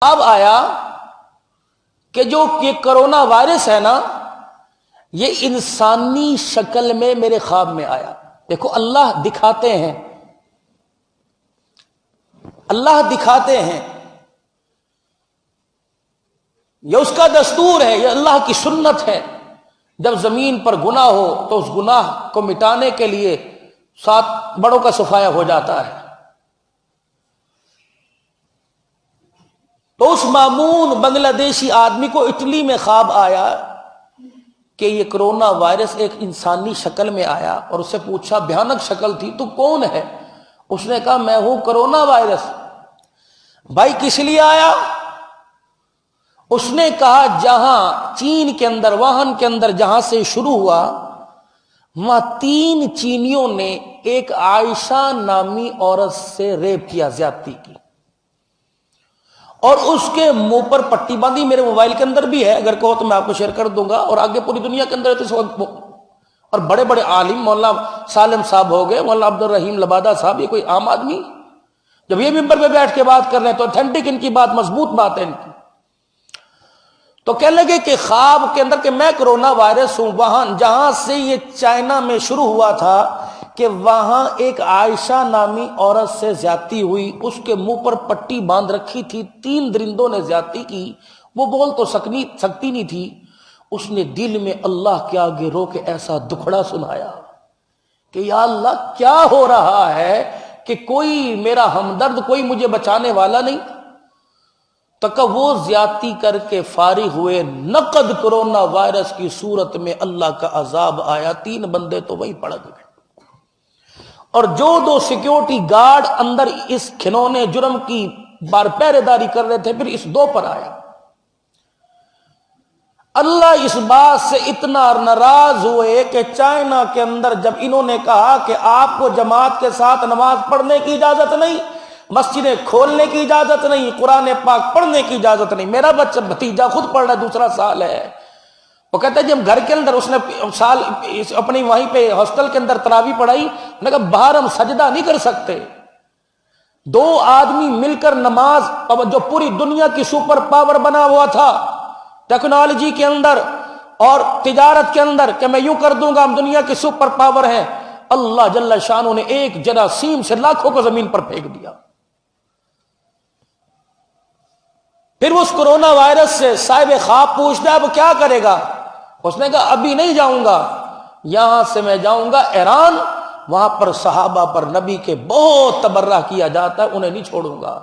اب آیا کہ جو یہ کرونا وائرس ہے نا، یہ انسانی شکل میں میرے خواب میں آیا۔ دیکھو اللہ دکھاتے ہیں، اللہ دکھاتے ہیں، یہ اس کا دستور ہے، یہ اللہ کی سنت ہے۔ جب زمین پر گناہ ہو تو اس گناہ کو مٹانے کے لیے 7 بڑوں کا صفایا ہو جاتا ہے۔ تو اس معمون بنگلہ دیشی آدمی کو اٹلی میں خواب آیا کہ یہ کرونا وائرس ایک انسانی شکل میں آیا، اور اس سے پوچھا، بھیانک شکل تھی، تو کون ہے؟ اس نے کہا میں ہوں کرونا وائرس۔ بھائی کس لیے آیا؟ اس نے کہا جہاں چین کے اندر، ووہان کے اندر جہاں سے شروع ہوا، وہاں 3 چینیوں نے ایک عائشہ نامی عورت سے ریپ کیا، زیادتی کی، اور اس کے منہ پر پٹی باندھی۔ میرے موبائل کے اندر بھی ہے، اگر کہو تو میں آپ کو شیئر کر دوں گا، اور آگے پوری دنیا کے اندر ہے تو اس وقت۔ اور بڑے بڑے عالم، مولانا سالم صاحب ہو گئے، مولانا عبد الرحیم لبادہ صاحب، یہ کوئی عام آدمی جب یہ ممبر پہ بیٹھ کے بات کر رہے ہیں تو اتھینٹک ان کی بات، مضبوط بات ہے ان کی۔ تو کہنے لگے کہ خواب کے اندر کہ میں کرونا وائرس ہوں، وہاں جہاں سے یہ چائنا میں شروع ہوا تھا کہ وہاں ایک عائشہ نامی عورت سے زیادتی ہوئی، اس کے منہ پر پٹی باندھ رکھی تھی، 3 درندوں نے زیادتی کی، وہ بول تو سکتی نہیں تھی۔ اس نے دل میں اللہ کے آگے رو کے ایسا دکھڑا سنایا کہ یا اللہ کیا ہو رہا ہے کہ کوئی میرا ہمدرد، کوئی مجھے بچانے والا نہیں۔ تک وہ زیادتی کر کے فارغ ہوئے، نقد کرونا وائرس کی صورت میں اللہ کا عذاب آیا، 3 بندے تو وہی پڑ گئے، اور جو 2 سیکیورٹی گارڈ اندر اس کھلونے جرم کی پہرے داری کر رہے تھے، پھر اس 2 پر آیا۔ اللہ اس بات سے اتنا ناراض ہوئے کہ چائنا کے اندر جب انہوں نے کہا کہ آپ کو جماعت کے ساتھ نماز پڑھنے کی اجازت نہیں، مسجدیں کھولنے کی اجازت نہیں، قرآن پاک پڑھنے کی اجازت نہیں۔ میرا بچہ بھتیجا خود پڑھ رہا ہے، 2 سال ہے، وہ کہتا ہے جب گھر کے اندر اس نے سال اپنی وہیں پہ ہاسٹل کے اندر تراویح پڑھائی، انہوں نے کہا باہر ہم سجدہ نہیں کر سکتے، 2 آدمی مل کر نماز، جو پوری دنیا کی سپر پاور بنا ہوا تھا ٹیکنالوجی کے اندر اور تجارت کے اندر، کہ میں یوں کر دوں گا، ہم دنیا کی سپر پاور ہیں، اللہ جل شانہ نے ایک جراثیم سے لاکھوں کو زمین پر پھینک دیا۔ پھر اس کرونا وائرس سے صاحب خواب پوچھتا ہے وہ کیا کرے گا؟ اس نے کہا ابھی نہیں جاؤں گا، یہاں سے میں جاؤں گا ایران، وہاں پر صحابہ پر نبی کے بہت تبرہ کیا جاتا ہے، انہیں نہیں چھوڑوں گا۔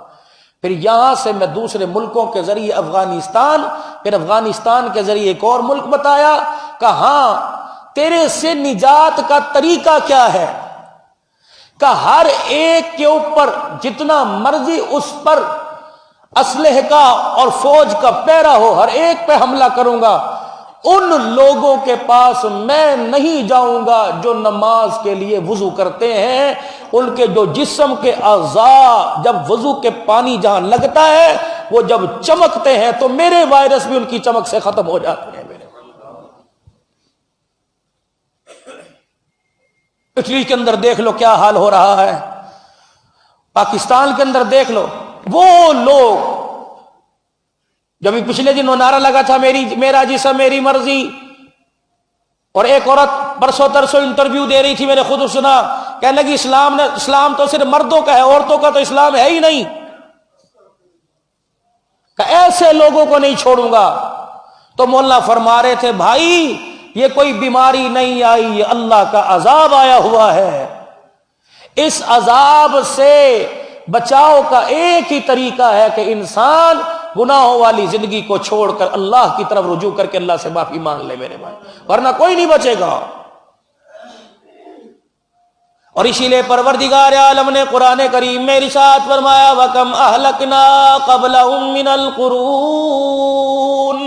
پھر یہاں سے میں دوسرے ملکوں کے ذریعے افغانستان، پھر افغانستان کے ذریعے ایک اور ملک بتایا، کہ ہاں تیرے سے نجات کا طریقہ کیا ہے؟ کہ ہر ایک کے اوپر جتنا مرضی اس پر اسلحے کا اور فوج کا پیرا ہو، ہر ایک پہ حملہ کروں گا، ان لوگوں کے پاس میں نہیں جاؤں گا جو نماز کے لیے وضو کرتے ہیں، ان کے جو جسم کے اعضاء جب وضو کے پانی جہاں لگتا ہے وہ جب چمکتے ہیں تو میرے وائرس بھی ان کی چمک سے ختم ہو جاتے ہیں۔ اٹلی کے اندر دیکھ لو کیا حال ہو رہا ہے، پاکستان کے اندر دیکھ لو، وہ لوگ جب پچھلے دن وہ نعرہ لگا تھا میرا جسم میری مرضی، اور ایک عورت پرسوں ترسوں انٹرویو دے رہی تھی، میں نے خود سنا، کہنے لگی اسلام تو صرف مردوں کا ہے، عورتوں کا تو اسلام ہے ہی نہیں، کہ ایسے لوگوں کو نہیں چھوڑوں گا۔ تو مولانا فرما رہے تھے بھائی یہ کوئی بیماری نہیں آئی، یہ اللہ کا عذاب آیا ہوا ہے۔ اس عذاب سے بچاؤ کا ایک ہی طریقہ ہے کہ انسان گناہوں والی زندگی کو چھوڑ کر اللہ کی طرف رجوع کر کے اللہ سے معافی مانگ لے میرے بھائی، ورنہ کوئی نہیں بچے گا۔ اور اسی لیے پروردگار عالم نے قرآن کریم میں ارشاد فرمایا وَكَمْ أَهْلَكْنَا قَبْلَهُم مِّنَ الْقُرُونِ،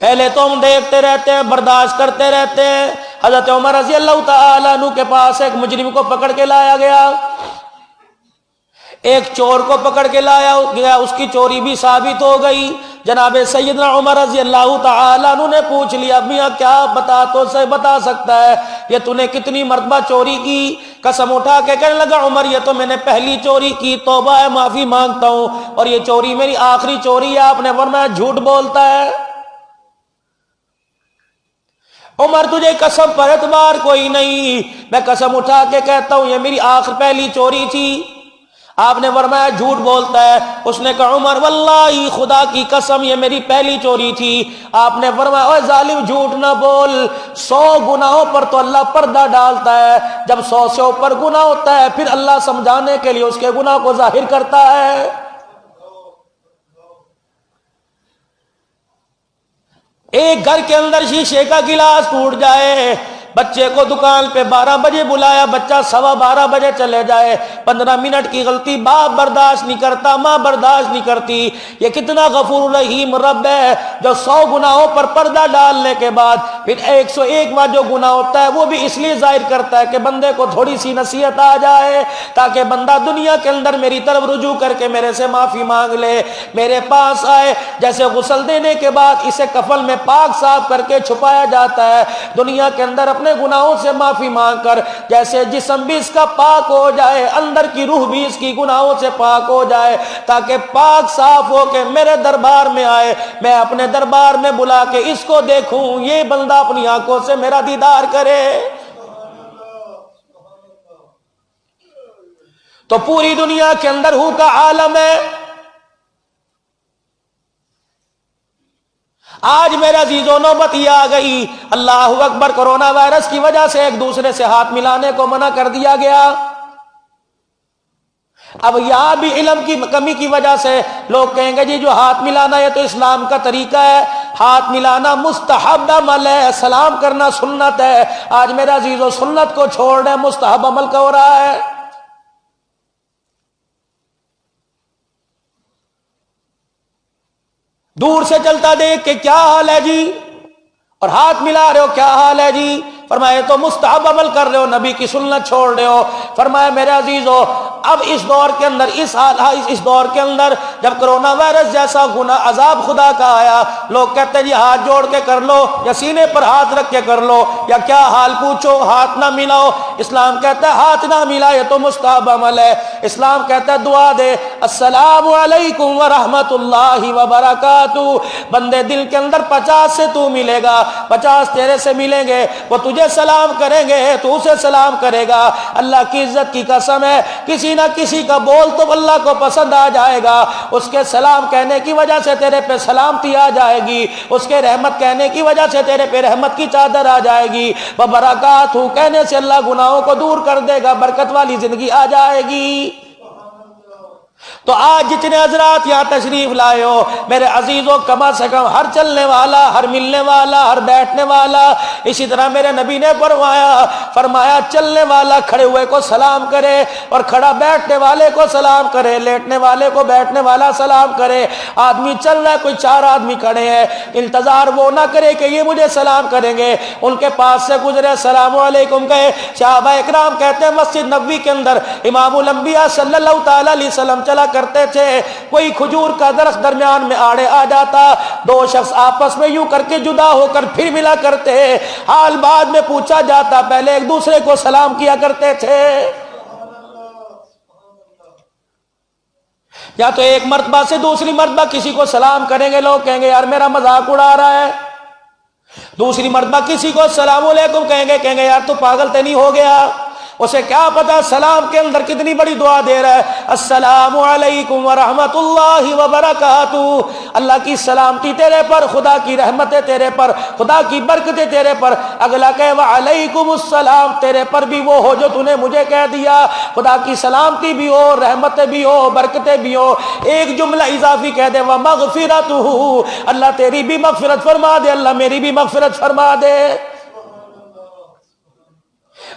پہلے تو ہم دیکھتے رہتے ہیں، برداشت کرتے رہتے ہیں۔ حضرت عمر رضی اللہ تعالیٰ عنہ کے پاس ایک مجرم کو پکڑ کے لایا گیا، ایک چور کو پکڑ کے لایا گیا، اس کی چوری بھی ثابت ہو گئی، جناب سیدنا عمر رضی اللہ تعالیٰ عنہ نے پوچھ لیا میاں کیا بتا سکتا ہے یہ تو نے کتنی مرتبہ چوری کی؟ قسم اٹھا کے کہنے لگا عمر یہ تو میں نے پہلی چوری کی، توبہ ہے معافی مانگتا ہوں، اور یہ چوری میری آخری چوری ہے۔ آپ نے فرمایا جھوٹ بولتا ہے عمر، تجھے قسم پر اعتبار کوئی نہیں، میں قسم اٹھا کے کہتا ہوں یہ میری پہلی چوری تھی۔ آپ نے فرمایا جھوٹ بولتا ہے۔ اس نے کہا عمر واللہ خدا کی قسم یہ میری پہلی چوری تھی۔ آپ نے فرمایا اوے ظالم جھوٹ نہ بول، 100 گناہوں پر تو اللہ پردہ ڈالتا ہے، جب 100 سے اوپر گناہ ہوتا ہے پھر اللہ سمجھانے کے لیے اس کے گناہ کو ظاہر کرتا ہے۔ ایک گھر کے اندر شیشے کا گلاس ٹوٹ جائے، بچے کو دکان پہ 12 بجے بلایا، بچہ 12:15 بجے چلے جائے، 15 منٹ کی غلطی باپ برداشت نہیں کرتا، ماں برداشت نہیں کرتی۔ یہ کتنا غفور رحیم رب ہے جو 100 گناہوں پر پردہ ڈالنے کے بعد پھر 101واں جو گناہ ہوتا ہے وہ بھی اس لیے ظاہر کرتا ہے کہ بندے کو تھوڑی سی نصیحت آ جائے، تاکہ بندہ دنیا کے اندر میری طرف رجوع کر کے میرے سے معافی مانگ لے، میرے پاس آئے۔ جیسے غسل دینے کے بعد اسے کفن میں پاک صاف کر کے چھپایا جاتا ہے، دنیا کے اندر اپنے گناہوں سے معافی مانگ کر جیسے جسم بھی اس کا پاک ہو جائے، اندر کی روح بھی اس کی گناہوں سے پاک ہو جائے، تاکہ پاک صاف ہو کے میرے دربار میں آئے، میں اپنے دربار میں بلا کے اس کو دیکھوں، یہ بندہ اپنی آنکھوں سے میرا دیدار کرے۔ تو پوری دنیا کے اندر ہو کا عالم ہے۔ آج میرے عزیزوں نوبت یہ آ گئی، اللہ اکبر، کرونا وائرس کی وجہ سے ایک دوسرے سے ہاتھ ملانے کو منع کر دیا گیا۔ اب یہاں بھی علم کی کمی کی وجہ سے لوگ کہیں گے جی جو ہاتھ ملانا یہ تو اسلام کا طریقہ ہے، ہاتھ ملانا مستحب عمل ہے، سلام کرنا سنت ہے۔ آج میرے عزیزوں سنت کو چھوڑ رہے مستحب عمل کا ہو رہا ہے۔ دور سے چلتا دیکھ کے کیا حال ہے جی، اور ہاتھ ملا رہے ہو کیا حال ہے جی؟ فرمایا تو مستحب عمل کر رہے ہو، نبی کی سنت چھوڑ رہے ہو۔ فرمایا میرے عزیزو اب اس دور کے اندر اس دور کے اندر جب کرونا وائرس جیسا گناہ عذاب خدا کا آیا، لوگ کہتے ہیں جی ہاتھ جوڑ کے کر لو، یا سینے پر ہاتھ رکھ کے کر لو، یا کیا حال پوچھو، ہاتھ نہ ملاؤ۔ اسلام کہتا ہے ہاتھ نہ ملا یہ تو مستحب عمل ہے۔ اسلام کہتا ہے دعا دے السلام علیکم ورحمۃ اللہ وبرکاتہ۔ بندے دل کے اندر 50 سے تو ملے گا، 50 تیرے سے ملیں گے، وہ تجھے سلام کریں گے تو اسے سلام کرے گا۔ اللہ کی عزت کی قسم ہے کسی نہ کسی کا بول تو اللہ کو پسند آ جائے گا، اس کے سلام کہنے کی وجہ سے تیرے پہ سلامتی آ جائے گی، اس کے رحمت کہنے کی وجہ سے تیرے پہ رحمت کی چادر آ جائے گی، وبرکاتہ کہنے سے اللہ گناہوں کو دور کر دے گا، برکت والی زندگی آ جائے گی۔ تو آج جتنے حضرات یہاں تشریف لائے ہو میرے عزیزوں، کم سے کم ہر چلنے والا، ہر ملنے والا، ہر بیٹھنے والا، اسی طرح میرے نبی نے فرمایا چلنے والا کھڑے ہوئے کو سلام کرے، اور کھڑا بیٹھنے والے کو سلام کرے، لیٹنے والے کو بیٹھنے والا سلام کرے۔ آدمی چل رہا ہے، کوئی 4 آدمی کھڑے ہیں، انتظار وہ نہ کرے کہ یہ مجھے سلام کریں گے، ان کے پاس سے گزرے السلام علیکم کہے۔ صحابہ اکرام کہتے ہیں مسجد نبوی کے اندر امام الانبیاء صلی اللہ تعالی علیہ وسلم چلا کرتے تھے، کوئی کھجور کا درخت درمیان میں آڑے آ جاتا، 2 شخص آپس میں یوں کر کے جدا ہو کر پھر ملا کرتے، حال بعد میں پوچھا جاتا، پہلے ایک دوسرے کو سلام کیا کرتے تھے۔ یا تو ایک مرتبہ سے دوسری مرتبہ کسی کو سلام کریں گے، لوگ کہیں گے یار میرا مذاق اڑا رہا ہے، دوسری مرتبہ کسی کو السلام علیکم کہیں گے یار تو پاگل تے نہیں ہو گیا، اسے کیا پتا سلام کے اندر کتنی بڑی دعا دے رہا ہے۔ السلام علیکم ورحمۃ اللہ وبرکاتہ، اللہ کی سلامتی تیرے پر، خدا کی رحمتیں تیرے پر، خدا کی برکتیں تیرے پر۔ اگلا کہے وعلیکم السلام، تیرے پر بھی وہ ہو جو تو نے مجھے کہہ دیا، خدا کی سلامتی بھی ہو، رحمتیں بھی ہو، برکتیں بھی ہو۔ ایک جملہ اضافی کہہ دے ومغفرتہ، اللہ تیری بھی مغفرت فرما دے، اللہ میری بھی مغفرت فرما دے۔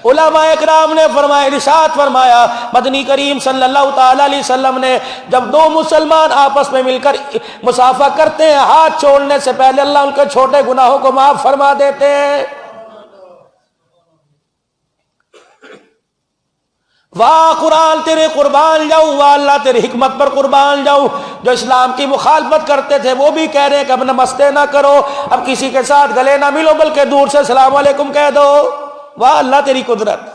علماء اکرام نے فرمایا، ارشاد فرمایا مدنی کریم صلی اللہ تعالی علیہ وسلم نے جب 2 مسلمان آپس میں مل کر مصافحہ کرتے ہیں، ہاتھ چھوڑنے سے پہلے اللہ ان کے چھوٹے گناہوں کو معاف فرما دیتے ہیں۔ واہ قرآن تیرے قربان جاؤں، واہ اللہ تیری حکمت پر قربان جاؤں۔ جو اسلام کی مخالفت کرتے تھے وہ بھی کہہ رہے ہیں کہ اب نمستے نہ کرو، اب کسی کے ساتھ گلے نہ ملو، بلکہ دور سے السلام علیکم کہہ دو۔ واہ اللہ تیری قدرت۔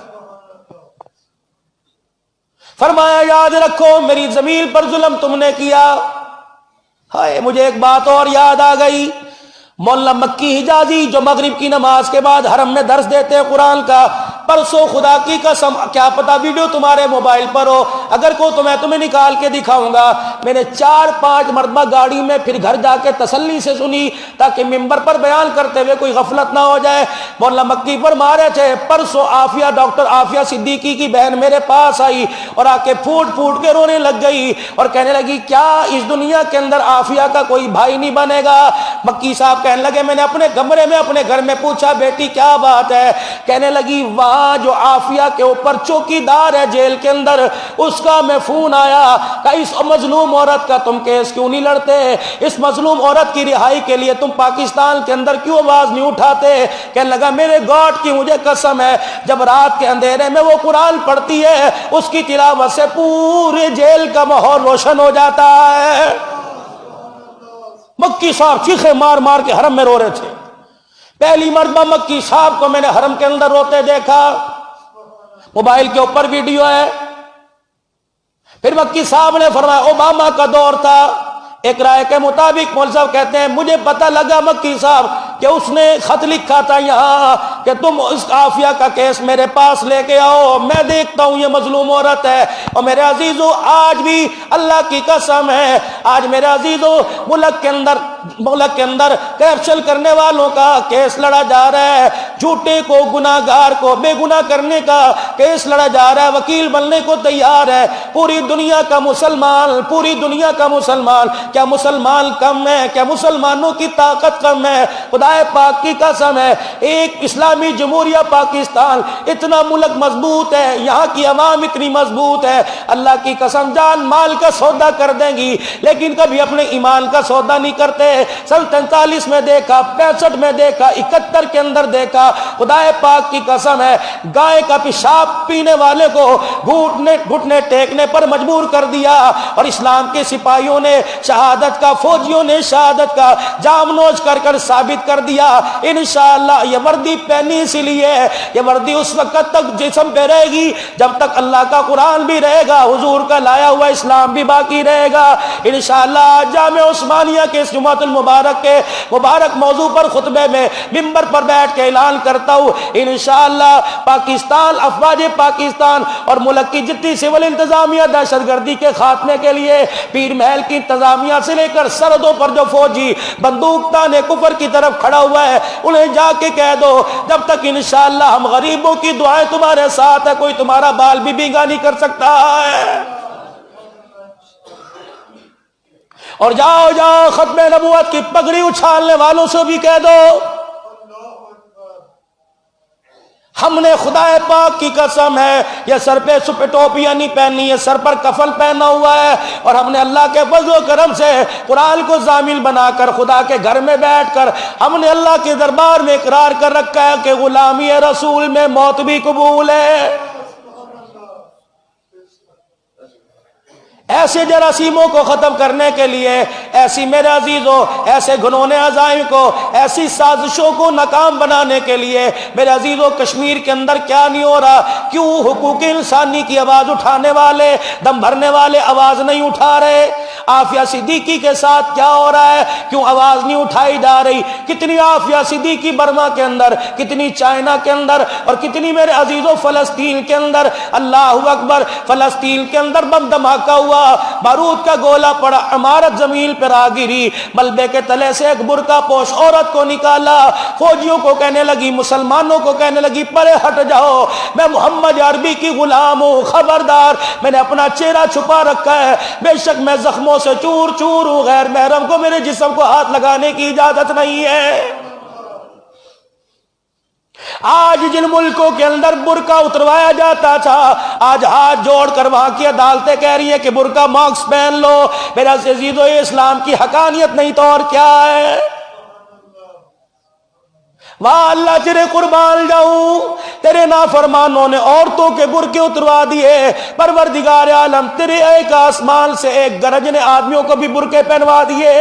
فرمایا یاد رکھو میری زمین پر ظلم تم نے کیا۔ ہائے مجھے ایک بات اور یاد آ گئی، مولانا مکی حجازی جو مغرب کی نماز کے بعد حرم میں درس دیتے ہیں قرآن کا، پرسوں خدا کی قسم کیا پتا ویڈیو تمہارے موبائل پر ہو، اگر کو تو میں تمہیں نکال کے دکھاؤں گا، میں نے 4-5 مرتبہ گاڑی میں پھر گھر جا کے تسلی سے سنی تاکہ ممبر پر بیان کرتے ہوئے کوئی غفلت نہ ہو جائے۔ مولانا مکی فرما رہے تھے پرسوں عافیہ ڈاکٹر عافیہ صدیقی کی بہن میرے پاس آئی اور آ کے پھوٹ پھوٹ کے رونے لگ گئی اور کہنے لگی کیا اس دنیا کے اندر عافیہ کا کوئی بھائی نہیں بنے گا؟ مکی صاحب کہنے لگے میں نے اپنے کمرے میں اپنے گھر میں پوچھا بیٹی کیا بات ہے؟ کہنے لگی وہاں جو عافیہ کے اوپر چوکی دار ہے جیل کے اندر، اس کا میں فون آیا کہ اس مظلوم عورت کا تم کیس کیوں نہیں لڑتے، اس مظلوم عورت کی رہائی کے لیے تم پاکستان کے اندر کیوں آواز نہیں اٹھاتے؟ کہنے لگا میرے گاڈ کی مجھے قسم ہے جب رات کے اندھیرے میں وہ قرآن پڑھتی ہے اس کی تلاوت سے پورے جیل کا ماحول روشن ہو جاتا ہے۔ مکی صاحب چیخے مار مار کے حرم میں رو رہے تھے۔ پہلی مرتبہ مکی صاحب کو میں نے حرم کے اندر روتے دیکھا، موبائل کے اوپر ویڈیو ہے۔ پھر مکی صاحب نے فرمایا اوباما کا دور تھا، ایک رائے کے مطابق مول صاحب کہتے ہیں مجھے پتہ لگا مکی صاحب کہ اس نے خط لکھا تھا یہاں کہ تم اس عافیہ کا کیس میرے پاس لے کے آؤ، میں دیکھتا ہوں یہ مظلوم عورت ہے۔ اور میرے عزیزو آج بھی اللہ کی قسم ہے، آج میرے عزیزو ملک کے اندر کرپشن کرنے والوں کا کیس لڑا جا رہا ہے، جھوٹے کو گناہگار کو بے گناہ کرنے کا کیس لڑا جا رہا ہے، وکیل بننے کو تیار ہے پوری دنیا کا مسلمان، پوری دنیا کا مسلمان۔ کیا مسلمان کم ہے؟ کیا مسلمانوں کی طاقت کم ہے؟ خدا پاک کی قسم ہے ایک اسلامی جمہوریہ پاکستان اتنا ملک مضبوط ہے، یہاں کی عوام اتنی مضبوط ہے، اللہ کی قسم جان مال کا سودا کر دیں گی لیکن کبھی اپنے ایمان کا سودا نہیں کرتے۔ سن 43 میں دیکھا، 65 میں دیکھا، 71 کے اندر دیکھا، خدا پاک کی قسم ہے گائے کا پیشاب پینے والے کو گھٹنے ٹیکنے پر مجبور کر دیا اور اسلام کے سپاہیوں نے شہادت کا، فوجیوں نے شہادت کا جام نوش کر کر ثابت کر دیا۔ انشاءاللہ یہ وردی پہنی اسی لیے، یہ وردی اس وقت تک جسم پہ رہے گی جب تک اللہ کا قرآن بھی رہے گا، حضور کا لایا ہوا اسلام بھی باقی رہے گا۔ انشاءاللہ جامع عثمانیہ کے اس جمعۃ المبارک کے مبارک موضوع پر خطبے میں ممبر پر بیٹھ کے اعلان کرتا ہوں انشاءاللہ پاکستان، افواج پاکستان اور ملک کی جتنی سول انتظامیہ دہشت گردی کے خاتمے کے لیے پیر محل کی انتظامیہ سے لے کر سرحدوں پر جو فوجی بندوق تانے کفر کی طرف کھڑا ہوا ہے انہیں جا کے کہہ دو جب تک انشاءاللہ ہم غریبوں کی دعائیں تمہارے ساتھ ہے کوئی تمہارا بال بھی بینگا نہیں کر سکتا ہے۔ اور جاؤ ختم نبوت کی پگڑی اچھالنے والوں سے بھی کہہ دو ہم نے خدا پاک کی قسم ہے یہ سر پہ ٹوپیاں نہیں پہنی ہے، سر پر کفن پہنا ہوا ہے اور ہم نے اللہ کے فضل و کرم سے قرآن کو ضامن بنا کر خدا کے گھر میں بیٹھ کر ہم نے اللہ کے دربار میں اقرار کر رکھا ہے کہ غلامی رسول میں موت بھی قبول ہے۔ ایسے جراثیموں کو ختم کرنے کے لیے، ایسی میرے عزیزوں ایسے گھنونے عزائم کو، ایسی سازشوں کو ناکام بنانے کے لیے میرے عزیزوں کشمیر کے اندر کیا نہیں ہو رہا؟ کیوں حقوق انسانی کی آواز اٹھانے والے، دم بھرنے والے آواز نہیں اٹھا رہے؟ عافیہ صدیقی کے ساتھ کیا ہو رہا ہے؟ کیوں آواز نہیں اٹھائی جا رہی؟ کتنی عافیہ صدیقی برما کے اندر، کتنی چائنا کے اندر اور کتنی میرے عزیزوں فلسطین کے اندر۔ اللہ اکبر، فلسطین کے اندر بم دھماکہ ہوا، بارود کا گولا پڑا، عمارت زمین پر آ گری، ملبے کے تلے سے ایک برقع پوش عورت کو نکالا، فوجیوں کو کہنے لگی، مسلمانوں کو کہنے لگی پرے ہٹ جاؤ، میں محمد عربی کی غلام ہوں، خبردار میں نے اپنا چہرہ چھپا رکھا ہے، بے شک میں زخموں سے چور چور ہوں، غیر محرم کو میرے جسم کو ہاتھ لگانے کی اجازت نہیں ہے۔ آج جن ملکوں کے اندر برقع اتروایا جاتا تھا آج ہاتھ جوڑ کر وہاں کی عدالتیں کہہ رہی ہیں کہ برقع ماسک پہن لو۔ میرا عزیزو یہ اسلام کی حقانیت نہیں تو اور کیا ہے؟ واہ اللہ تیرے قربان جاؤں، تیرے نافرمانوں نے عورتوں کے برقع اتروا دیے، پروردگار عالم تیرے ایک آسمان سے ایک گرجنے آدمیوں کو بھی برقع پہنوا دیے۔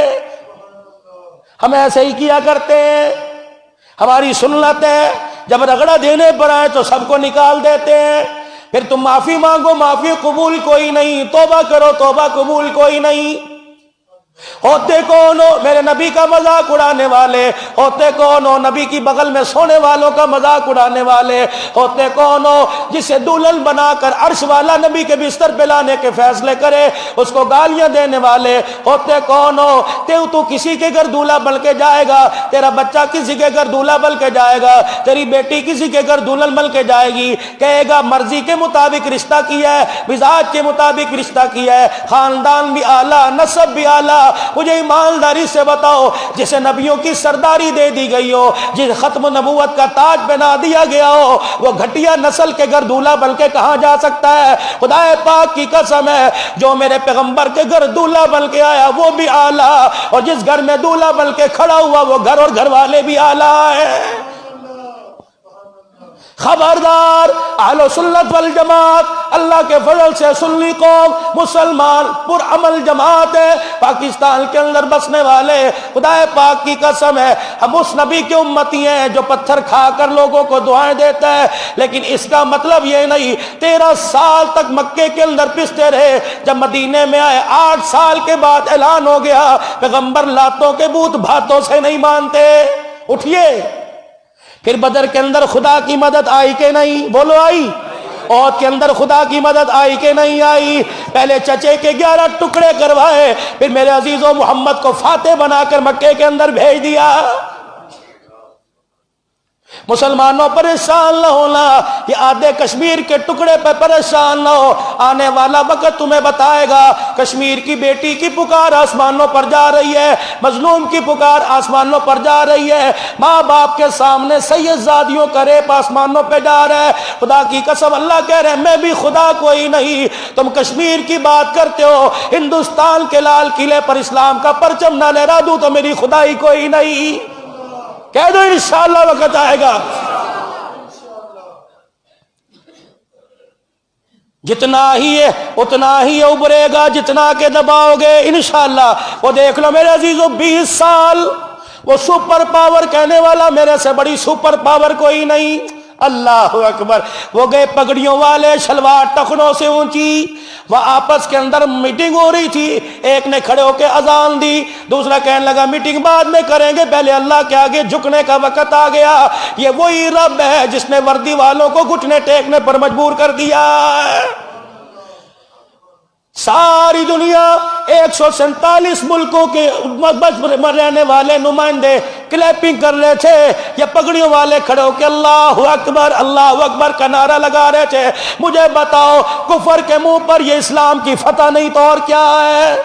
ہم ایسے ہی کیا کرتے ہیں، ہماری سنت ہے جب رگڑا دینے پر آئے تو سب کو نکال دیتے ہیں، پھر تم معافی مانگو معافی قبول کوئی نہیں، توبہ کرو توبہ قبول کوئی نہیں۔ ہوتے کون ہو؟ میرے نبی کا مذاق اڑانے والے۔ ہوتے کون ہو؟ نبی کی بغل میں سونے والوں کا مذاق اڑانے والے۔ ہوتے کون ہو؟ جسے دلہن بنا کر عرش والا نبی کے بستر پہ لانے کے فیصلے کرے اس کو گالیاں دینے والے۔ ہوتے کون ہو؟ تو کسی کے گھر دولہا بن کے جائے گا، تیرا بچہ کسی کے گھر دولہا بن کے جائے گا، تیری بیٹی کسی کے گھر دلہن بن کے جائے گی، کہے گا مرضی کے مطابق رشتہ کیا ہے، مزاج کے مطابق رشتہ کیا ہے، خاندان بھی اعلیٰ، نسب بھی اعلیٰ۔ مجھے ایمانداری سے بتاؤ، جسے نبیوں کی سرداری دے دی گئی ہو، جس ختم نبوت کا تاج پہنا دیا گیا ہو، وہ گھٹیا نسل کے گھر دولہا بن کے کہاں جا سکتا ہے؟ خدا پاک کی قسم ہے جو میرے پیغمبر کے گھر دولہا بن کے آیا وہ بھی اعلیٰ، اور جس گھر میں دولہا بن کے کھڑا ہوا وہ گھر اور گھر والے بھی اعلیٰ ہیں۔ خبردار، اہل سنت والجماعت اللہ کے فضل سے سنی قوم، مسلمان پرعمل جماعت ہے، پاکستان کے اندر بسنے والے۔ خدا پاک کی قسم ہے ہم اس نبی کے امتی ہیں جو پتھر کھا کر لوگوں کو دعائیں دیتا ہے، لیکن اس کا مطلب یہ نہیں 13 سال تک مکے کے اندر پستے رہے، جب مدینے میں آئے 8 سال کے بعد اعلان ہو گیا پیغمبر لاتوں کے بوت بھاتوں سے نہیں مانتے۔ اٹھیے، پھر بدر کے اندر خدا کی مدد آئی کہ نہیں؟ بولو آئی؟ عہد کے اندر خدا کی مدد آئی کہ نہیں آئی؟ پہلے چچے کے 11 ٹکڑے کروائے، پھر میرے عزیزوں محمد کو فاتح بنا کر مکے کے اندر بھیج دیا۔ مسلمانوں پریشان نہ ہونا، یہ آدھے کشمیر کے ٹکڑے پہ پریشان نہ ہو، آنے والا وقت تمہیں بتائے گا۔ کشمیر کی بیٹی کی پکار آسمانوں پر جا رہی ہے، مظلوم کی پکار آسمانوں پر جا رہی ہے، ماں باپ کے سامنے سید زادیوں کا ریپ آسمانوں پہ جا رہا ہے۔ خدا کی قسم اللہ کہہ رہے ہیں میں بھی خدا کوئی نہیں، تم کشمیر کی بات کرتے ہو، ہندوستان کے لال قلعے پر اسلام کا پرچم نہ لہرا دوں تو میری خدائی کوئی نہیں۔ کہہ دو انشاءاللہ وقت آئے گا۔ جتنا ہی ہے اتنا ہی ابھرے گا جتنا کہ دباؤ گے انشاءاللہ۔ وہ دیکھ لو میرے عزیزو 20 سال وہ سپر پاور کہنے والا میرے سے بڑی سپر پاور کوئی نہیں۔ اللہ اکبر، وہ گئے پگڑیوں والے شلوار ٹخنوں سے اونچی، وہ آپس کے اندر میٹنگ ہو رہی تھی، ایک نے کھڑے ہو کے اذان دی، دوسرا کہنے لگا میٹنگ بعد میں کریں گے، پہلے اللہ کے آگے جھکنے کا وقت آ گیا۔ یہ وہی رب ہے جس نے وردی والوں کو گھٹنے ٹیکنے پر مجبور کر دیا۔ ساری دنیا 147 ملکوں کے رہنے والے نمائندے کلیپنگ کر رہے تھے، یہ پگڑیوں والے کھڑے ہو کے اللہ اکبر کا نعرہ لگا رہے تھے۔ مجھے بتاؤ کفر کے منہ پر یہ اسلام کی فتح نہیں تو اور کیا ہے؟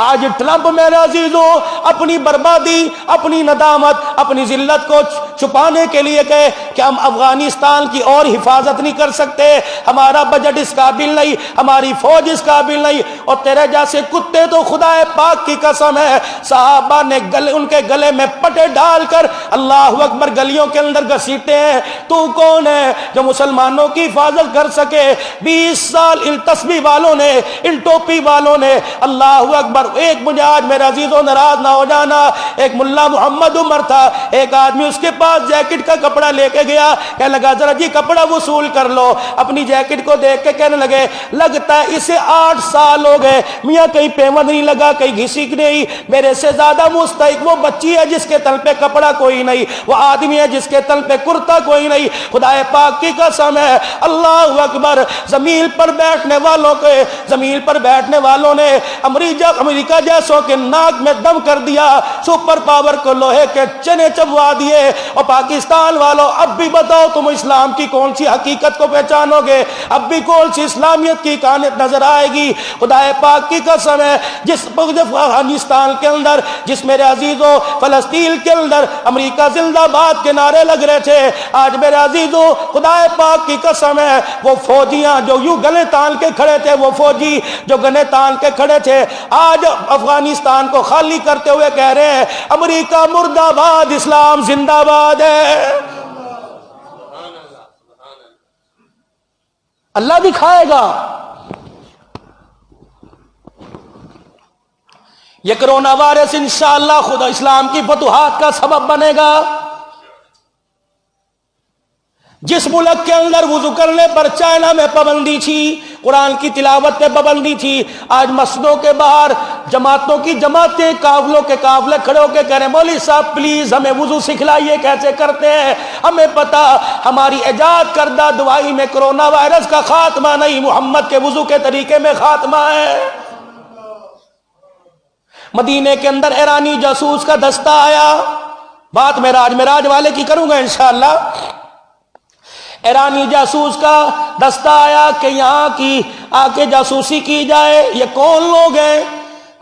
آج ٹرمپ میرے عزیزوں اپنی بربادی، اپنی ندامت، اپنی ذلت کو چھپانے کے لیے کہے کہ ہم افغانستان کی اور حفاظت نہیں کر سکتے، ہمارا بجٹ اس قابل نہیں، ہماری فوج اس قابل نہیں، اور تیرے جیسے کتے تو خدا پاک کی قسم ہے صحابہ نے ان کے گلے میں پٹے ڈال کر اللہ اکبر گلیوں کے اندر گھسیٹے ہیں۔ تو کون ہے جو مسلمانوں کی حفاظت کر سکے؟ 20 سال ان تسبیح والوں نے، ان ٹوپی والوں نے، اللہ اکبر۔ ایک مجھے آج میرے عزیزوں ناراض نہ ہو جانا، ایک ملا محمد عمر تھا، ایک آدمی اس کے پاس جیکٹ کا کپڑا لے کے گیا، کہنے لگا ذرا جی کپڑا وصول کر لو، اپنی جیکٹ کو دیکھ کے کہنے لگے لگتا ہے اسے 8 سال ہو گئے میاں کہیں پیمند نہیں لگا، کہیں گھسی نہیں، میرے سے زیادہ مستحق وہ بچی ہے جس کے تن پہ کپڑا کوئی نہیں، وہ آدمی ہے جس کے تن پہ کرتا کوئی نہیں۔ خدا پاک کی قسم ہے اللہ اکبر، زمین پر بیٹھنے والوں نے امریکہ جیسوں کے ناک میں دم کر دیا، سپر پاور کو لوہے کے چنے چبوا دیے۔ اور پاکستان والوں اب بھی بتاؤ تم اسلام کی کون سی حقیقت کو پہچانو گے؟ اب بھی کون سی اسلامیت کی کانت نظر آئے گی؟ خدا پاک کی قسم ہے جس افغانستان کے اندر، جس میرے عزیزوں فلسطین برازیل کے اندر امریکہ زندہ باد کے نعرے لگ رہے تھے، آج میرے عزیزو خدا پاک کی قسم ہے وہ فوجیاں جو یوں گلے تان کے کھڑے تھے، وہ فوجی جو گلے تان کے کھڑے تھے، آج افغانستان کو خالی کرتے ہوئے کہہ رہے ہیں امریکہ مرد آباد، اسلام زندہ باد ہے۔ اللہ دکھائے گا یہ کرونا وائرس انشاءاللہ خدا اسلام کی فتوحات کا سبب بنے گا۔ جس ملک کے اندر وضو کرنے پر چائنا میں پابندی تھی، قرآن کی تلاوت پہ پابندی تھی، آج مسجدوں کے باہر جماعتوں کی جماعتیں، قافلوں کے قافلے کھڑے ہو کے کہہ رہے ہیں مولوی صاحب پلیز ہمیں وضو سکھلائیے کیسے کرتے ہیں، ہمیں پتا ہماری ایجاد کردہ دوائی میں کرونا وائرس کا خاتمہ نہیں، محمد کے وضو کے طریقے میں خاتمہ ہے۔ مدینے کے اندر ایرانی جاسوس کا دستہ آیا، بات معراج والے کی کروں گا انشاءاللہ۔ ایرانی جاسوس کا دستہ آیا کہ یہاں کی آ کے جاسوسی کی جائے۔ یہ کون لوگ ہیں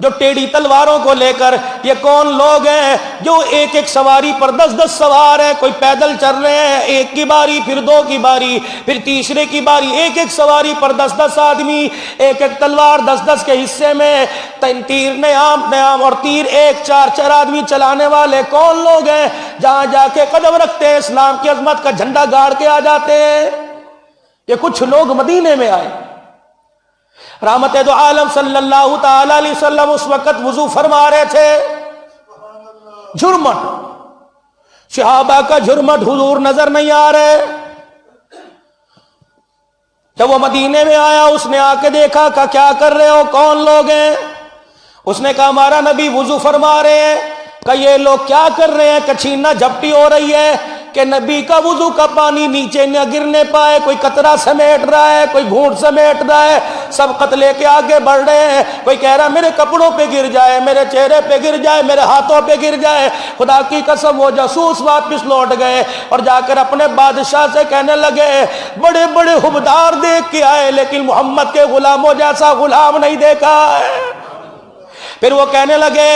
جو ٹیڑھی تلواروں کو لے کر، یہ کون لوگ ہیں جو ایک ایک سواری پر 10 سوار ہیں، کوئی پیدل چل رہے ہیں، ایک کی باری پھر دو کی باری پھر تیسرے کی باری، ایک ایک سواری پر 10 آدمی، ایک ایک تلوار 10 کے حصے میں، تیر نیام اور تیر ایک 4 آدمی چلانے والے کون لوگ ہیں؟ جہاں جا کے قدم رکھتے ہیں اسلام کی عظمت کا جھنڈا گاڑ کے آ جاتے ہیں۔ یہ کچھ لوگ مدینے میں آئے، رحمت دو عالم صلی اللہ تعالی علیہ وسلم اس وقت وضو فرما رہے تھے، جھرمٹ صحابہ کا جھرمٹ حضور نظر نہیں آ رہے۔ جب وہ مدینے میں آیا اس نے آ کے دیکھا کہ کیا کر رہے ہو، کون لوگ ہیں؟ اس نے کہا ہمارا نبی وضو فرما رہے ہیں۔ کہ یہ لوگ کیا کر رہے ہیں؟ کچھینا جھپٹی ہو رہی ہے کہ نبی کا وضو کا پانی نیچے نہ گرنے پائے، کوئی قطرہ سمیٹ رہا ہے، کوئی گھونٹ سمیٹ رہا ہے، سب خط لے کے آگے بڑھ رہے ہیں۔ کوئی کہہ رہا میرے کپڑوں پہ گر جائے، میرے چہرے پہ گر جائے، میرے ہاتھوں پہ گر جائے۔ خدا کی قسم وہ جاسوس واپس لوٹ گئے اور جا کر اپنے بادشاہ سے کہنے لگے بڑے بڑے حبدار دیکھ کے آئے لیکن محمد کے غلاموں جیسا غلام نہیں دیکھا ہے۔ پھر وہ کہنے لگے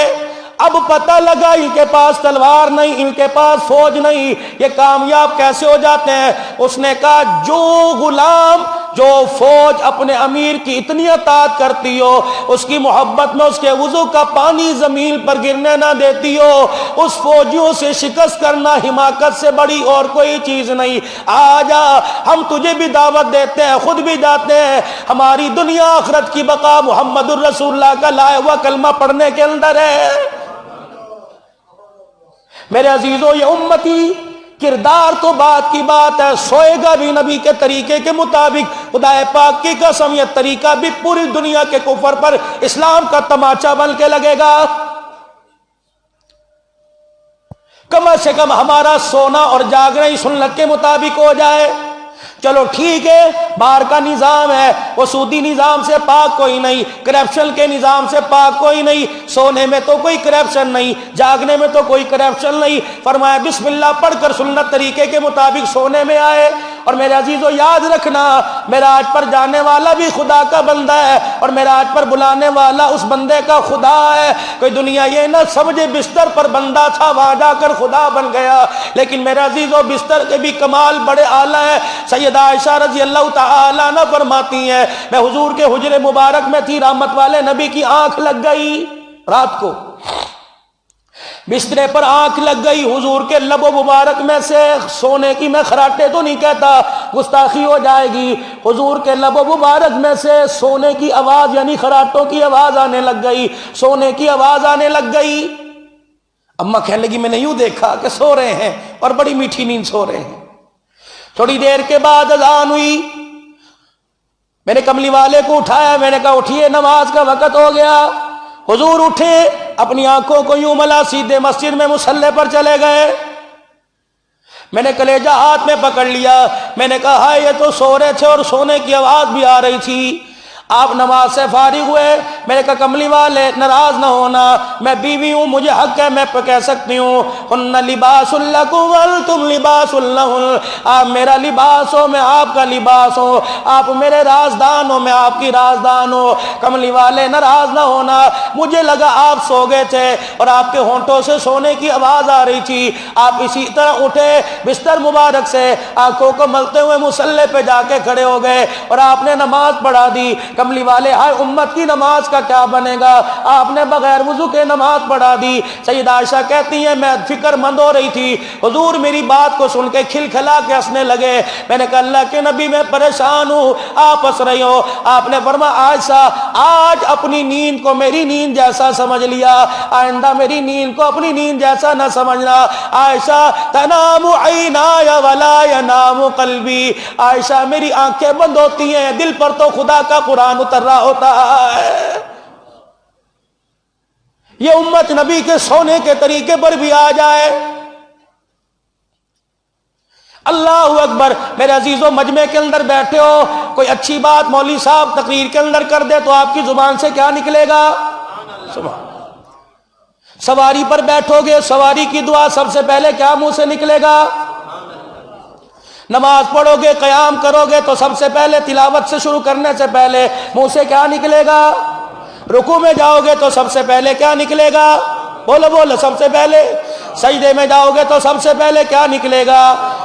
اب پتہ لگا ان کے پاس تلوار نہیں، ان کے پاس فوج نہیں، یہ کامیاب کیسے ہو جاتے ہیں؟ اس نے کہا جو غلام جو فوج اپنے امیر کی اتنی اطاعت کرتی ہو، اس کی محبت میں اس کے وضو کا پانی زمین پر گرنے نہ دیتی ہو، اس فوجیوں سے شکست کرنا حماقت سے بڑی اور کوئی چیز نہیں۔ آجا ہم تجھے بھی دعوت دیتے ہیں، خود بھی جاتے ہیں، ہماری دنیا آخرت کی بقا محمد الرسول اللہ کا لایا ہوا کلمہ پڑھنے کے اندر ہے۔ میرے عزیزو یہ امتی کردار تو بات کی بات ہے، سوئے گا بھی نبی کے طریقے کے مطابق۔ خدا پاک کی قسم یہ طریقہ بھی پوری دنیا کے کفر پر اسلام کا تماچا بن کے لگے گا۔ کم سے کم ہمارا سونا اور جاگنا ہی سنت کے مطابق ہو جائے۔ چلو ٹھیک ہے، باہر کا نظام ہے وہ سودی نظام سے پاک کوئی نہیں، کرپشن کے نظام سے پاک کوئی نہیں، سونے میں تو کوئی کرپشن نہیں، جاگنے میں تو کوئی کرپشن نہیں۔ فرمایا بسم اللہ پڑھ کر سنت طریقے کے مطابق سونے میں آئے۔ اور میرے عزیزو یاد رکھنا معراج پر جانے والا بھی خدا کا بندہ ہے اور معراج پر بلانے والا اس بندے کا خدا ہے۔ کوئی دنیا یہ نہ سمجھے بستر پر بندہ تھا وہاں جا کر خدا بن گیا، لیکن میرے عزیزو بستر کے بھی کمال بڑے اعلیٰ ہیں۔ سیدہ عائشہ رضی اللہ تعالی عنہ فرماتی ہیں میں حضور کے حجرے مبارک میں تھی، رحمت والے نبی کی آنکھ لگ گئی، رات کو بسترے پر آنکھ لگ گئی، حضور کے لب و مبارک میں سے سونے کی، میں خراٹے تو نہیں کہتا گستاخی ہو جائے گی، حضور کے لب و مبارک میں سے سونے کی آواز یعنی خراٹوں کی آواز آنے لگ گئی، سونے کی آواز آنے لگ گئی۔ اماں کہنے لگی میں نے یوں دیکھا کہ سو رہے ہیں اور بڑی میٹھی نیند سو رہے ہیں۔ تھوڑی دیر کے بعد اذان ہوئی، میں نے کملی والے کو اٹھایا، میں نے کہا اٹھیے نماز کا وقت ہو گیا۔ حضور اٹھے، اپنی آنکھوں کو یوں ملا، سیدھے مسجد میں مصلی پر چلے گئے۔ میں نے کلیجہ ہاتھ میں پکڑ لیا، میں نے کہا ہائے یہ تو سو رہے تھے اور سونے کی آواز بھی آ رہی تھی۔ آپ نماز سے فارغ ہوئے، میں نے کہا کملی والے ناراض نہ ہونا، میں بیوی ہوں، مجھے حق ہے، میں کہہ سکتی ہوں ہن لباس لکم وانتم لباس لہن، آپ میرا لباس ہو، میں آپ کا لباس ہوں، آپ میرے رازدان ہو، میں آپ کی رازدان ہوں، کملی والے ناراض نہ ہونا۔ مجھے لگا آپ سو گئے تھے اور آپ کے ہونٹوں سے سونے کی آواز آ رہی تھی، آپ اسی طرح اٹھے بستر مبارک سے، آنکھوں کو ملتے ہوئے مصلی پہ جا کے کھڑے ہو گئے اور آپ نے نماز پڑھا دی۔ کملی والے ہائے امت کی نماز کا کیا بنے گا، آپ نے بغیر وضو کے نماز پڑھا دی۔ سیدہ عائشہ کہتی ہیں میں فکر مند ہو رہی تھی، حضور میری بات کو سن کے کھلکھلا کے ہنسنے لگے، میں نے کہا اللہ کے نبی میں پریشان ہوں، آپ ہنس رہی ہو۔ آپ نے فرمایا عائشہ آج اپنی نیند کو میری نیند جیسا سمجھ لیا، آئندہ میری نیند کو اپنی نیند جیسا نہ سمجھنا۔ عائشہ تنام عینای ولا ینام قلبی، عائشہ میری آنکھیں بند ہوتی ہیں، دل پر تو خدا کا قرآن اتر رہا ہوتا ہے۔ یہ امت نبی کے سونے کے طریقے پر بھی آ جائے۔ اللہ اکبر۔ میرے عزیزوں مجمع کے اندر بیٹھے ہو، کوئی اچھی بات مولوی صاحب تقریر کے اندر کر دے تو آپ کی زبان سے کیا نکلے گا؟ سبحان۔ سواری پر بیٹھو گے، سواری کی دعا سب سے پہلے کیا منہ سے نکلے گا؟ نماز پڑھو گے، قیام کرو گے تو سب سے پہلے تلاوت سے شروع کرنے سے پہلے منہ سے کیا نکلے گا؟ رکوع میں جاؤ گے تو سب سے پہلے کیا نکلے گا؟ بولو بولو، سب سے پہلے۔ سجدے میں جاؤ گے تو سب سے پہلے کیا نکلے گا؟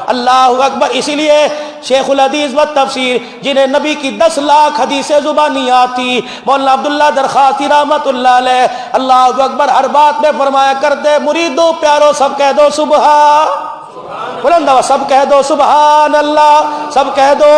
اللہ اکبر۔ اسی لیے شیخ الحدیث و تفسیر جنہیں نبی کی 10 لاکھ حدیثیں زبانیات تھی، مولانا عبداللہ درخاستی رحمت اللہ علیہ، اللہ اکبر، ہر بات میں فرمایا کرتے مریدو پیارو سب کہہ دو سبحان، بلند آواز سب کہہ دو سبحان اللہ، سب کہہ دو۔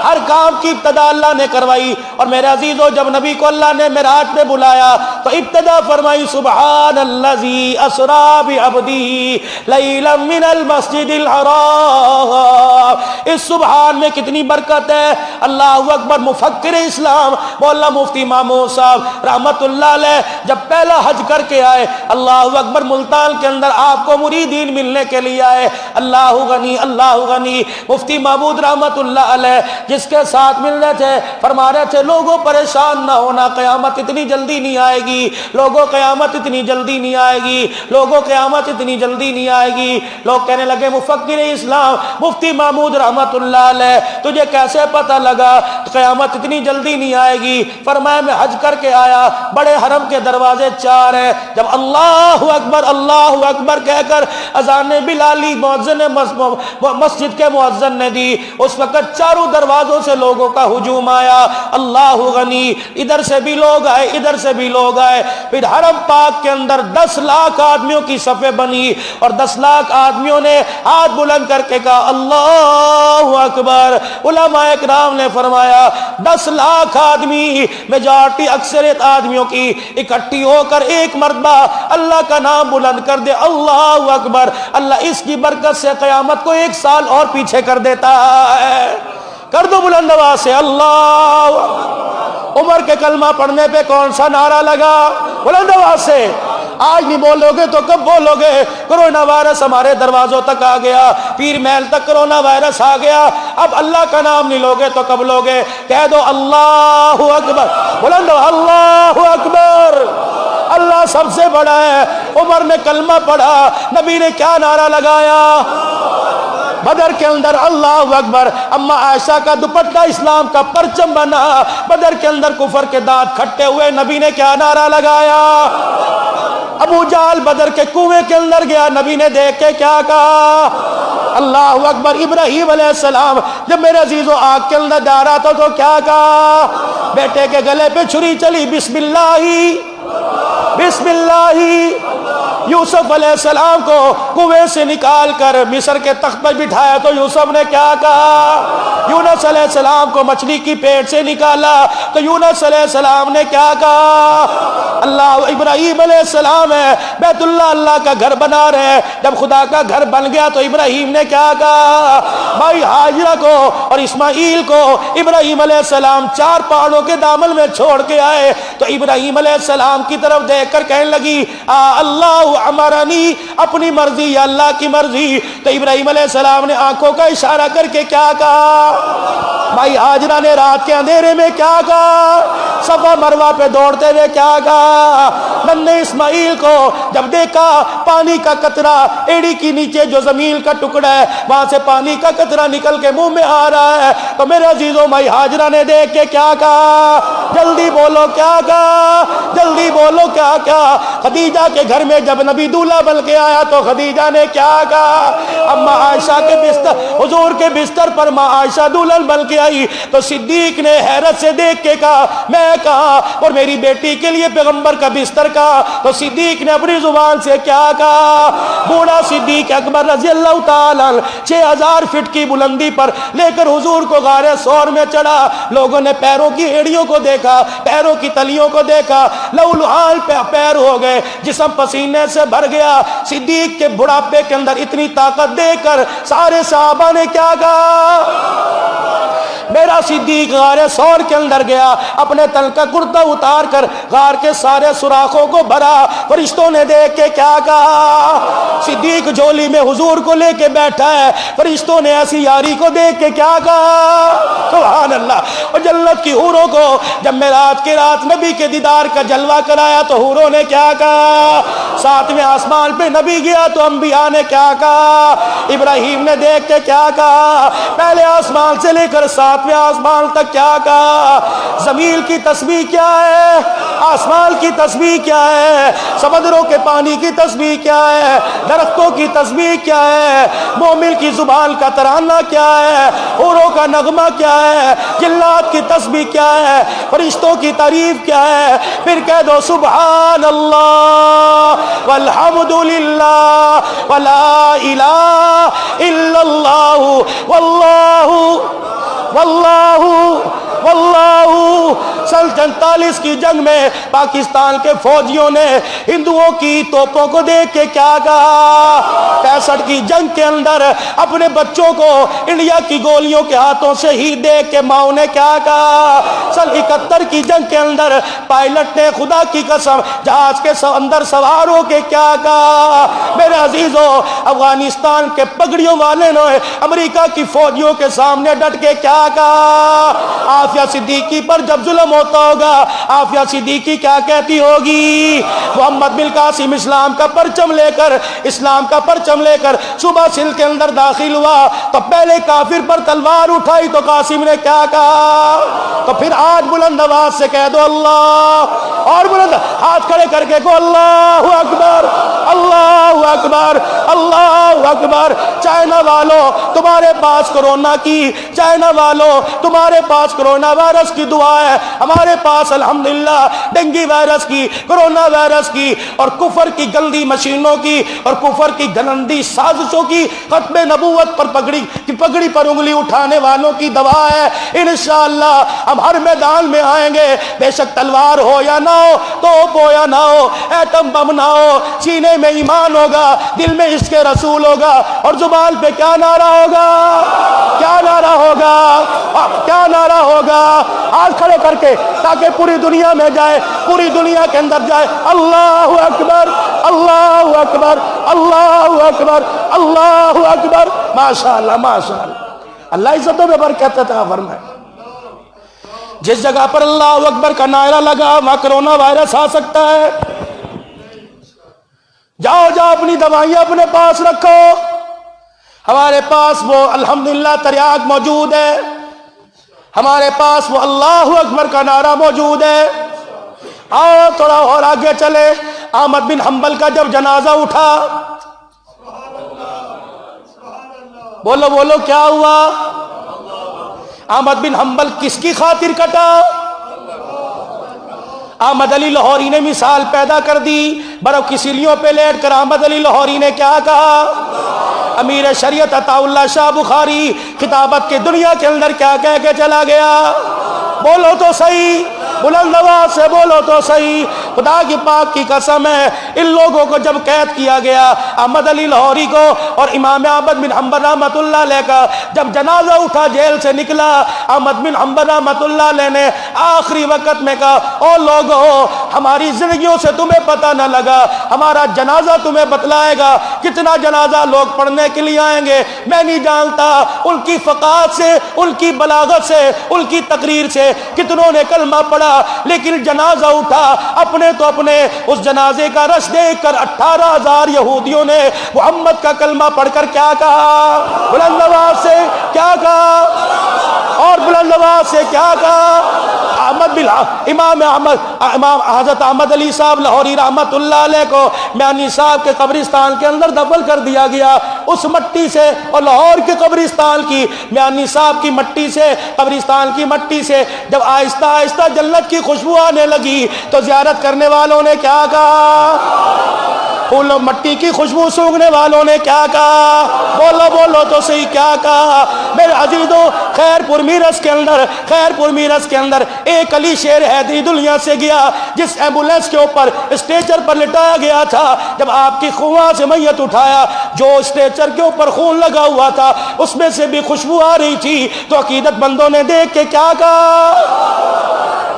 ہر کام کی ابتدا اللہ نے کروائی، اور میرے عزیزو جب نبی کو اللہ نے معراج پہ بلایا تو ابتدا فرمائی سبحان الذی اسری بعبدہ لیلا من المسجد الحرام۔ اس سبحان میں کتنی برکت ہے، اللہ اکبر۔ مفکر اسلام مولانا مفتی مامون صاحب رحمت اللہ علیہ جب پہلا حج کر کے آئے، اللہ اکبر، ملتان کے اندر آپ کو مریدین ملنے کے لیے آئے، اللہ غنی اللہ غنی۔ مفتی محمود رحمت اللہ علیہ جس کے ساتھ مل رہے تھے فرما رہے تھے لوگوں پریشان نہ ہونا، قیامت اتنی جلدی نہیں آئے گی، لوگوں قیامت اتنی جلدی نہیں آئے گی، لوگوں قیامت اتنی جلدی نہیں آئے گی۔ لوگ کہنے لگے مفکر اسلام مفتی محمود رحمت اللہ علیہ تجھے کیسے پتہ لگا قیامت اتنی جلدی نہیں آئے گی؟ فرمایا میں حج کر کے آیا، بڑے حرم کے دروازے 4 ہیں، جب اللہ اکبر کہہ کر اذان بلالی مؤذن مسجد کے مؤذن نے دی، اس وقت چاروں دروازوں سے لوگوں کا ہجوم آیا، اللہ غنی، ادھر سے بھی لوگ آئے ادھر سے بھی لوگ آئے، پھر حرم پاک کے اندر 10 لاکھ آدمیوں کی صفیں بنی اور 10 لاکھ آدمیوں نے ہاتھ بلند کر کے کہا اللہ اکبر۔ علماء اکرام نے فرمایا 10 لاکھ آدمی میجارٹی اکثریت آدمیوں کی اکٹھی ہو کر ایک مرتبہ اللہ کا نام بلند کر دے اللہ اکبر، اللہ اس کی برکت سے قیامت کو 1 سال اور پیچھے کر دیتا ہے۔ کر دو بلند آواز سے اللہ۔ عمر کے کلمہ پڑھنے پہ کون سا نعرہ لگا؟ بلند آواز سے۔ آج نہیں بولو گے تو کب بولو گے؟ کرونا وائرس ہمارے دروازوں تک آ گیا، پیر محل تک کرونا وائرس آ گیا، اب اللہ کا نام نہیں لوگے تو کب لوگے؟ کہہ دو اللہ اکبر، بلند اللہ اکبر۔ اللہ سب سے بڑا ہے۔ عمر نے کلمہ پڑھا، نبی نے کیا نعرہ لگایا؟ بدر کے اندر اللہ اکبر، اما عائشہ کا دوپٹہ اسلام کا پرچم بنا، بدر کے اندر کفر کے دانت کھٹے ہوئے، نبی نے کیا نعرہ لگایا؟ ابو جہل بدر کے کنویں کے اندر گیا، نبی نے دیکھ کے کیا کہا؟ اللہ اکبر۔ ابراہیم علیہ السلام جب میرے عزیزو آگ کے اندر جا رہا تھا تو کیا کہا؟ بیٹے کے گلے پہ چھری چلی، بسم اللہ بسم اللہ۔ یوسف علیہ السلام کو کنویں سے نکال کر مصر کے تخت پر بٹھایا تو یوسف نے کیا کہا؟ یونس علیہ السلام کو مچھلی کی پیٹ سے نکالا تو یونس علیہ السلام نے کیا کہا؟ اللہ۔ ابراہیم علیہ السلام ہے بیت اللہ اللہ کا گھر بنا رہے ہیں، جب خدا کا گھر بن گیا تو ابراہیم نے کیا کہا؟ بھائی ہاجرہ کو اور اسماعیل کو ابراہیم علیہ السلام 4 پہاڑوں کے دامن میں چھوڑ کے آئے تو ابراہیم علیہ السلام کی طرف دیکھ کر کہنے لگی اللہ امرنی، اپنی مرضی یا اللہ کی مرضی؟ تو ابراہیم علیہ السلام نے آنکھوں کا اشارہ کر کے کیا کہا؟ بھائی ہاجرہ نے رات کے اندھیرے میں کیا کہا؟ صفا مروہ پہ دوڑتے ہوئے کیا کہا؟ ننھے اسماعیل کو جب دیکھا پانی کا قطرہ ایڑی کی نیچے جو زمین کا ٹکڑا ہے وہاں سے پانی کا قطرہ نکل کے منہ میں آ رہا ہے، تو میرے عزیزوں بھائی ہاجرہ نے دیکھ کے کیا کہا؟ جلدی بولو کیا کہا؟ جلدی بولو کیا کہا؟ خدیجہ کے گھر میں جب نبی دولہا بن کے آیا تو خدیجہ نے کیا کہا؟ اب ماں عائشہ کے بستر، حضور کے بستر پر ماں عائشہ دلہن بن کے آئی تو صدیق نے حیرت سے دیکھ کے کہا میں کہا، اور میری بیٹی کے لیے پیغمبر کا بستر کہا تو صدیق نے اپنی زبان سے کیا کہا؟ بوڑھا صدیق اکبر رضی اللہ تعالیٰ 6000 فٹ کی بلندی پر لے کر حضور کو غار ثور میں چڑھا، لوگوں نے پیروں کی ایڑیوں کو دیکھا، پیروں کی تلیوں کو دیکھا، لولہال پیر ہو گئے، جسم پسینے سے بھر گیا۔ صدیق کے بڑھاپے کے اندر اتنی طاقت دے کر سارے صحابہ نے کیا کہا؟ میرا صدیق غار ثور کے اندر گیا، اپنے تن کا کرتا اتار کر غار کے سارے سوراخوں کو بھرا، فرشتوں نے دیکھ کے کیا کہا؟ صدیق جھولی میں حضور کو لے کے بیٹھا ہے، فرشتوں نے ایسی یاری کو دیکھ کے کیا کہا؟ سبحان اللہ۔ اور جنت کی حوروں کو جب معراج کی رات نبی کے دیدار کا جلوہ کرایا تو حوروں نے کیا کہا؟ ساتویں آسمان پہ نبی گیا تو انبیاء نے کیا کہا؟ ابراہیم نے دیکھ کے کیا کہا؟ پہلے آسمان سے لے کر ساتویں آسمان تک کیا کہا؟ زمین کی تسبیح کیا ہے؟ آسمان کی تسبیح کیا ہے؟ سمندروں کے پانی کی تسبیح کیا ہے؟ درختوں کی تسبیح کیا ہے؟ مومن کی زبان کا ترانہ کیا ہے؟ حوروں کا نغمہ کیا ہے؟ جنات کی تسبیح کیا ہے؟ فرشتوں کی تعریف کیا ہے؟ پھر کہہ دو سبحان اللہ والحمد للہ ولا الہ الا اللہ واللہ سن 47 کی جنگ میں پاکستان کے فوجیوں نے ہندوؤں کی توپوں کو دیکھ کے کیا کہا؟ 65 کی جنگ کے اندر اپنے بچوں کو انڈیا کی گولیوں کے ہاتھوں سے ہی دیکھ کے ماؤں نے کیا کہا؟ سن 71 کی جنگ کے اندر پائلٹ نے خدا کی قسم جہاز کے اندر سوار ہو کے کیا کہا؟ میرے عزیزوں افغانستان کے پگڑیوں والے نے امریکہ کی فوجیوں کے سامنے ڈٹ کے کیا کہا؟ آفیہ صدیقی پر جب ظلم ہوتا ہوگا آفیہ صدیقی کیا کہتی ہوگی؟ محمد بن قاسم اسلام کا پرچم لے کر صبح سندھ کے اندر داخل ہوا تو پہلے کافر پر تلوار اٹھائی تو قاسم نے کیا کہا؟ تو پھر آج بلند آواز سے کہہ دو اللہ، اور بلند ہاتھ کھڑے کر کے کو اللہ اکبر اللہ اکبر اللہ اکبر۔ چائنا والوں تمہارے پاس کورونا کی، چائنا والوں تمہارے پاس کورونا وائرس کی دعا ہے، ہمارے پاس الحمدللہ ڈینگی وائرس کی، کورونا وائرس کی، اور کفر کی گندی مشینوں کی اور کفر کی گندی سازشوں کی، ختم نبوت پر پگڑی پر انگلی اٹھانے والوں کی دعا ہے۔ انشاءاللہ ہم ہر میدان میں آئیں گے، بے شک تلوار ہو یا نہ ہو، توپ ہو یا نہ ہو، ایٹم بم نہ ہو، سینے میں ایمان ہوگا، دل میں عشق رسول ہوگا، اور زبان پہ کیا نعرہ ہوگا؟ کیا نعرہ ہوگا؟ کیا نعرہ ہوگا؟ ہاتھ کھڑے کر کے تاکہ پوری دنیا میں جائے، پوری دنیا کے اندر جائے، اللہ اکبر اللہ اکبر اللہ اکبر اللہ اکبر۔ ماشاءاللہ ماشاءاللہ، اللہ عزتوں میں برکت عطا فرمائے۔ جس جگہ پر اللہ اکبر کا نعرہ لگا وہاں کرونا وائرس آ سکتا ہے۔ جاؤ اپنی دوائیاں اپنے پاس رکھو، ہمارے پاس وہ الحمدللہ تریاق موجود ہے، ہمارے پاس وہ اللہ اکبر کا نعرہ موجود ہے۔ آؤ تھوڑا اور آگے چلے۔ احمد بن حنبل کا جب جنازہ اٹھا، بولو کیا ہوا؟ احمد بن حنبل کس کی خاطر کٹا؟ احمد علی لاہوری نے مثال پیدا کر دی، برف کی سیلیوں پہ لیٹ کر احمد علی لاہوری نے کیا کہا؟ امیر شریعت عطا اللہ شاہ بخاری خطابت کی دنیا کے اندر کیا کہہ کے چلا گیا؟ بولو تو صحیح، بلند آواز سے بولو تو صحیح۔ خدا کی پاک کی قسم ہے ان لوگوں کو جب قید کیا گیا احمد علی لاہوری کو اور امام احمد بن حنبل رحمۃ اللہ علیہ کا جب جنازہ اٹھا جیل سے نکلا احمد بن حنبل رحمۃ اللہ علیہ نے آخری وقت میں کہا او لوگو ہماری زندگیوں سے تمہیں پتہ نہ لگا ہمارا جنازہ تمہیں بتلائے گا کتنا جنازہ لوگ پڑھنے کے لیے آئیں گے میں نہیں جانتا ان کی فقاہت سے ان کی بلاغت سے ان کی تقریر سے کتنوں نے کلمہ پڑھا لیکن جنازہ اٹھا اپنے تو اپنے اس جنازے کا رش دیکھ کر 18,000 یہودیوں نے محمد کا کلمہ پڑھ کر کیا کہا بلند آواز سے کیا کہا اور بلند آواز سے کیا کہا امام حضرت احمد علی صاحب لاہوری رحمت اللہ علیہ کو میانی صاحب کے قبرستان کے اندر دفن کر دیا گیا اس مٹی سے اور لاہور کے قبرستان کی میانی صاحب کی مٹی سے قبرستان کی مٹی سے جب آہستہ آہستہ جنت کی خوشبو آنے لگی تو زیارت کرنے والوں نے کیا کہا مٹی کی خوشبو سونگھنے والوں نے کیا کہا بولو بولو تو صحیح کیا کہا میرے عزیزوں خیر پور میرس کے اندر ایک علی شیر حیدری دنیا سے گیا جس ایمبولینس کے اوپر اسٹریچر پر لٹایا گیا تھا جب آپ کی خواہاں سے میت اٹھایا جو اسٹریچر کے اوپر خون لگا ہوا تھا اس میں سے بھی خوشبو آ رہی تھی تو عقیدت بندوں نے دیکھ کے کیا کہا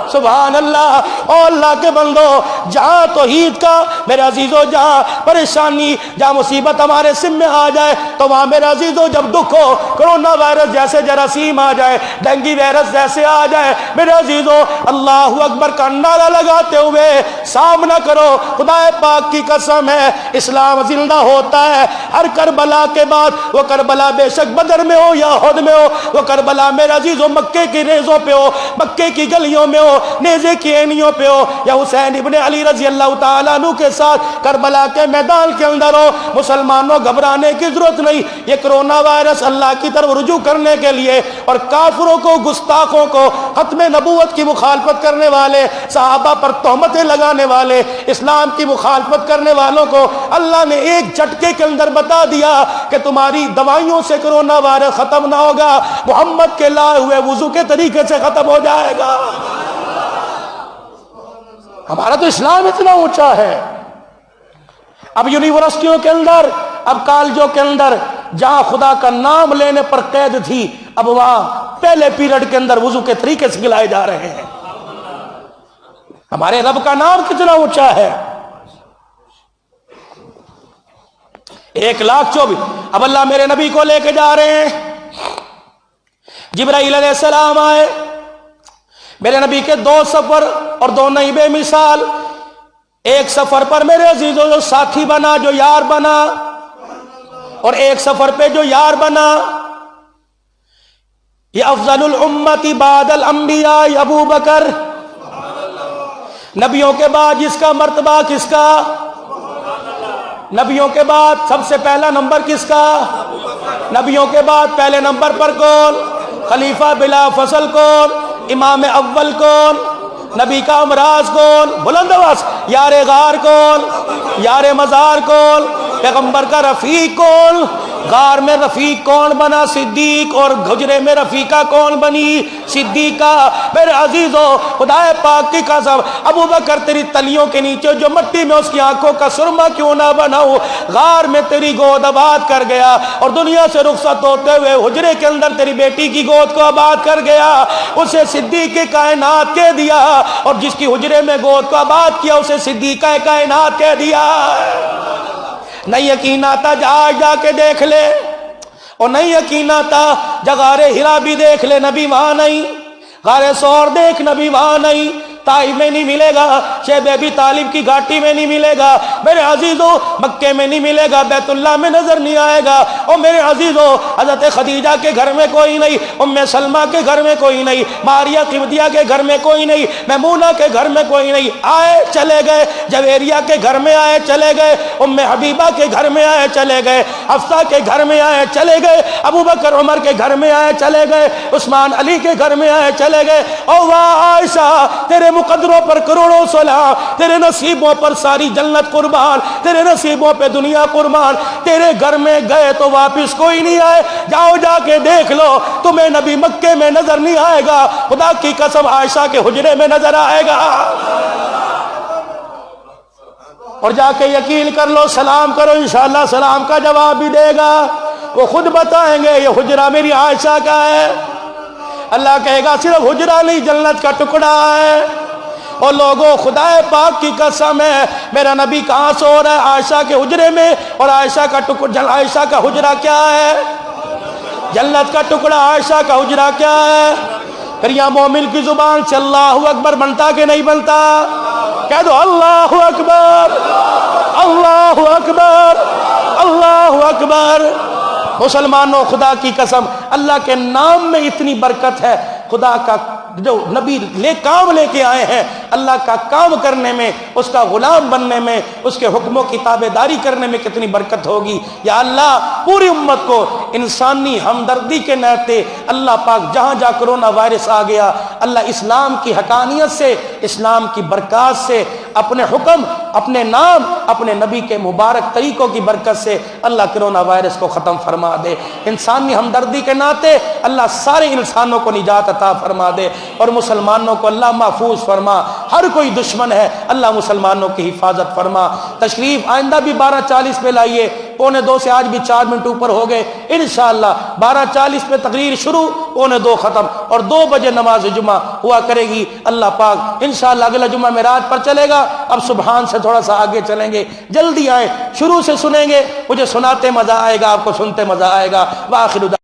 سبحان اللہ او اللہ کے بندو جہاں توحید کا میرے عزیزو جہاں پریشانی جہاں مصیبت ہمارے سم میں آ جائے تو وہاں میرے عزیزو جب دکھ ہو کرونا وائرس جیسے جراثیم آ جائے ڈینگی وائرس جیسے آ جائے میرے عزیزو اللہ اکبر کا نعرہ لگاتے ہوئے سامنا کرو خدا پاک کی قسم ہے اسلام زندہ ہوتا ہے ہر کربلا کے بعد وہ کربلا بے شک بدر میں ہو یا احد میں ہو وہ کربلا میرے عزیزو مکے کی ریزوں پہ ہو مکے کی گلیوں میں ہو نیزے کی اینیوں پہ ہو یا حسین ابن علی رضی اللہ تعالیٰ عنہ کے ساتھ کربلا کے میدان کے اندر ہو مسلمانوں گھبرانے کی ضرورت نہیں یہ کرونا وائرس اللہ کی طرف رجوع کرنے کے لیے اور کافروں کو گستاخوں کو ختم نبوت کی مخالفت کرنے والے صحابہ پر تہمتیں لگانے والے اسلام کی مخالفت کرنے والوں کو اللہ نے ایک جھٹکے کے اندر بتا دیا کہ تمہاری دوائیوں سے کرونا وائرس ختم نہ ہوگا محمد کے لائے ہوئے وضو کے طریقے سے ختم ہو جائے گا ہمارا تو اسلام اتنا اونچا ہے اب یونیورسٹیوں کے اندر اب کالجوں کے اندر جہاں خدا کا نام لینے پر قید تھی اب وہاں پہلے پیریڈ کے اندر وضو کے طریقے سے کھلائے جا رہے ہیں ہمارے رب کا نام کتنا اونچا ہے 1,24,000 اب اللہ میرے نبی کو لے کے جا رہے ہیں جبرائیل علیہ السلام آئے میرے نبی کے 2 سفر اور 2 نئی بے مثال ایک سفر پر میرے عزیزوں جو ساتھی بنا جو یار بنا اور ایک سفر پہ جو یار بنا یہ افضل الامت بعد الانبیاء ابو بکر نبیوں کے بعد جس کا مرتبہ کس کا نبیوں کے بعد سب سے پہلا نمبر کس کا نبیوں کے بعد پہلے نمبر پر کون خلیفہ بلا فصل کون امام اول کون نبی کا امراض کون بلند آواز یار غار کون یار مزار کون پیغمبر کا رفیق کون غار میں رفیق کون بنا صدیق اور حجرے میں رفیقہ کون بنی صدیقہ میرے عزیزو خدا پاک کی قسم ابو بکر تیری تلیوں کے نیچے جو مٹی میں اس کی آنکھوں کا سرما کیوں نہ بناؤ غار میں تیری گود آباد کر گیا اور دنیا سے رخصت ہوتے ہوئے حجرے کے اندر تیری بیٹی کی گود کو آباد کر گیا اسے صدیق کائنات کہہ دیا اور جس کی حجرے میں گود کو آباد کیا اسے صدیقہ کائنات کہہ دیا نہیں یقین آتا جا کے دیکھ لے اور نہیں یقین آتا غار ہرا بھی دیکھ لے نبی وہاں نہیں غار سور دیکھ نبی وہاں نہیں طائف میں نہیں ملے گا شیب ابی طالب کی گھاٹی میں نہیں ملے گا میرے عزیزو مکے میں نہیں ملے گا بیت اللہ میں نظر نہیں آئے گا اور میرے عزیزو حضرت خدیجہ کے گھر میں کوئی نہیں ام سلمہ کے گھر میں کوئی نہیں ماریہ قبطیہ کے گھر میں کوئی نہیں میمونہ کے گھر میں کوئی نہیں آئے چلے گئے جویریہ کے گھر میں آئے چلے گئے ام حبیبہ کے گھر میں آئے چلے گئے حفصہ کے گھر میں آئے چلے گئے ابو بکر عمر کے گھر میں آئے چلے گئے عثمان علی کے گھر میں آئے چلے گئے او واہ عائشہ تیرے مقدروں پر کروڑوں سلام تیرے نصیبوں پر ساری جنت قربان تیرے نصیبوں پہ دنیا قربان تیرے گھر میں گئے تو واپس کوئی نہیں آئے جاؤ جا کے دیکھ لو تمہیں نبی مکے میں نظر نہیں آئے گا خدا کی قسم عائشہ کے حجرے میں نظر آئے گا اور جا کے یقین کر لو، سلام کرو، انشاءاللہ سلام کا جواب بھی دے گا۔ وہ خود بتائیں گے یہ حجرہ میری عائشہ کا ہے۔ اللہ کہے گا صرف حجرہ نہیں، جنت کا ٹکڑا ہے۔ اور لوگوں خدا پاک کی قسم ہے، میرا نبی کہاں سو رہا ہے؟ عائشہ کے حجرے میں۔ اور عائشہ کا ٹکڑا، عائشہ کا حجرہ کیا ہے؟ جنت کا ٹکڑا۔ عائشہ کا حجرہ کیا ہے؟ پھر یہاں مومن کی زبان سے اللہ اکبر بنتا کہ نہیں بنتا؟ کہہ دو اللہ اکبر، اللہ اکبر، اللہ اکبر۔ مسلمانوں خدا کی قسم، اللہ کے نام میں اتنی برکت ہے۔ خدا کا جو نبی کام لے کے آئے ہیں، اللہ کا کام کرنے میں، اس کا غلام بننے میں، اس کے حکموں کی تابع داری کرنے میں کتنی برکت ہوگی۔ یا اللہ پوری امت کو انسانی ہمدردی کے ناطے اللہ پاک جہاں جہاں کرونا وائرس آ گیا، اللہ اسلام کی حقانیت سے، اسلام کی برکات سے، اپنے حکم، اپنے نام، اپنے نبی کے مبارک طریقوں کی برکت سے اللہ کرونا وائرس کو ختم فرما دے۔ انسانی ہمدردی کے ناطے اللہ سارے انسانوں کو نجات عطا فرما دے، اور مسلمانوں کو اللہ محفوظ فرما۔ ہر کوئی دشمن ہے، اللہ مسلمانوں کی حفاظت فرما۔ تشریف آئندہ بھی 12:40 پہ لائیے، 1:45 سے آج بھی 4 منٹ اوپر ہو گئے۔ انشاءاللہ 12:40 پہ تقریر شروع، 1:45 ختم، اور 2 بجے نماز جمعہ ہوا کرے گی۔ اللہ پاک انشاءاللہ اگلا جمعہ معراج پر چلے گا۔ اب سبحان سے تھوڑا سا آگے چلیں گے، جلدی آئیں، شروع سے سنیں گے، مجھے سناتے مزہ آئے گا، آپ کو سنتے مزہ آئے گا۔ وآخر